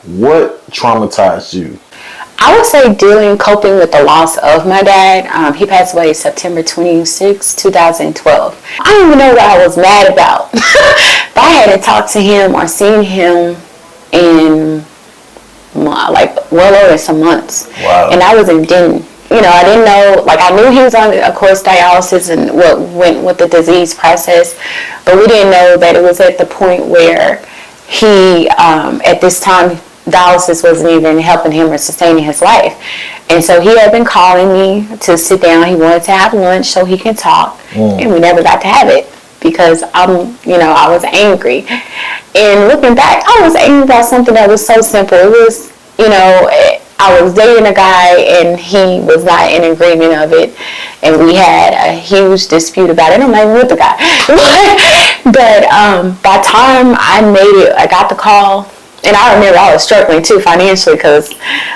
What traumatized you? I would say coping with the loss of my dad. He passed away September 26, 2012. I don't even know what I was mad about. But I hadn't talked to him or seen him in like well over some months. Wow. And I was in Denton. I didn't know, like I knew he was on, of course, dialysis and what went with the disease process, but we didn't know that it was at the point where he, at this time, dialysis wasn't even helping him or sustaining his life. And so he had been calling me to sit down. He wanted to have lunch so he can talk, and we never got to have it because I was angry. And looking back, I was angry about something that was so simple. It was, I was dating a guy and he was not in agreement of it, and we had a huge dispute about it. I'm not even with the guy. But by the time I made it, I got the call, and I remember I was struggling too financially because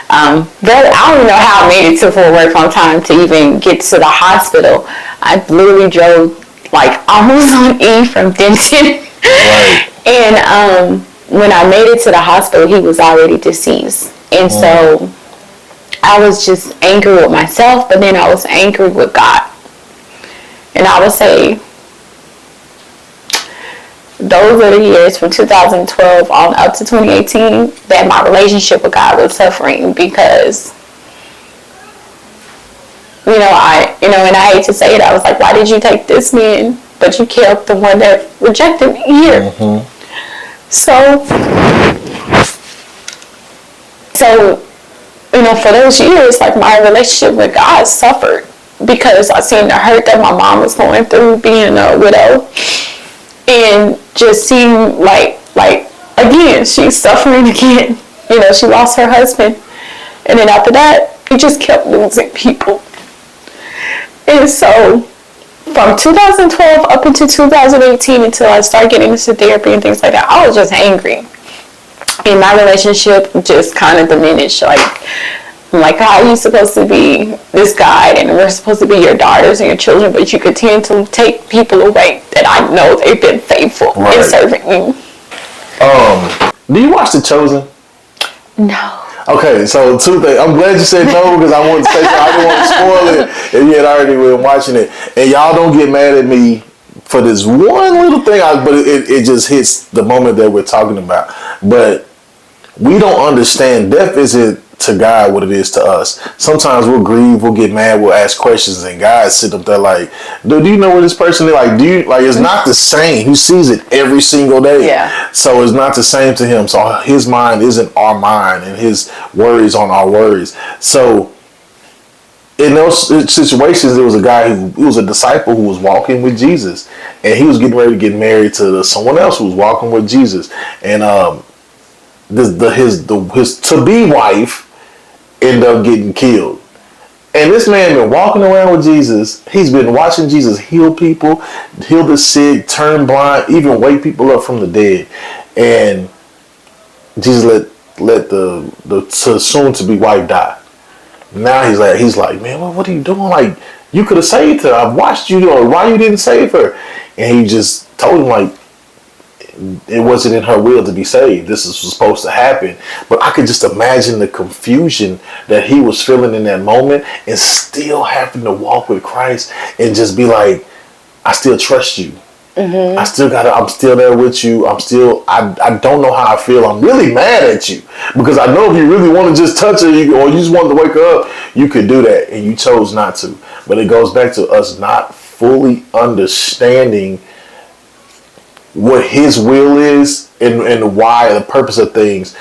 I don't even know how I made it to Fort Worth on time to even get to the hospital. I literally drove like almost on E from Denton. Right. And when I made it to the hospital, he was already deceased. And so I was just angry with myself, but then I was angry with God. And I would say those are the years from 2012 on up to 2018 that my relationship with God was suffering because, and I hate to say it, I was like, why did you take this man, but you kept the one that rejected me here? Mm-hmm. So, for those years, like my relationship with God suffered because I seen the hurt that my mom was going through being a widow, and just seeing like again, she's suffering again. She lost her husband, and then after that, we just kept losing people. And so, from 2012 up into 2018, until I started getting into therapy and things like that, I was just angry. And my relationship just kind of diminished. Like, how are you supposed to be this guy, and we're supposed to be your daughters and your children, but you continue to take people away that I know they've been faithful in serving you. Do you watch The Chosen? No. Okay, so two things. I'm glad you said no because I wanted to say so. I didn't want to spoil it if you had already been watching it. And y'all don't get mad at me for this one little thing, but it just hits the moment that we're talking about. But we don't understand death isn't to God what it is to us. Sometimes we'll grieve, we'll get mad, we'll ask questions, and God sit up there like, dude, do you know where this person is? Like, it's not the same. He sees it every single day. Yeah. So it's not the same to him. So his mind isn't our mind, and his worries aren't our worries. So in those situations, there was a guy he was a disciple who was walking with Jesus, and he was getting ready to get married to someone else who was walking with Jesus, and his to-be wife ended up getting killed. And this man been walking around with Jesus. He's been watching Jesus heal people, heal the sick, turn blind, even wake people up from the dead. And Jesus let the soon-to-be wife die. Now he's like, man, what are you doing? Like, you could have saved her. I've watched you, or why you didn't save her? And he just told him, like, it wasn't in her will to be saved. This is supposed to happen. But I could just imagine the confusion that he was feeling in that moment, and still having to walk with Christ and just be like, I still trust you. Mm-hmm. I'm still there with you. I don't know how I feel. I'm really mad at you because I know if you really want to just touch her, or you just wanted to wake her up, you could do that, and you chose not to. But it goes back to us not fully understanding what his will is and why, the purpose of things.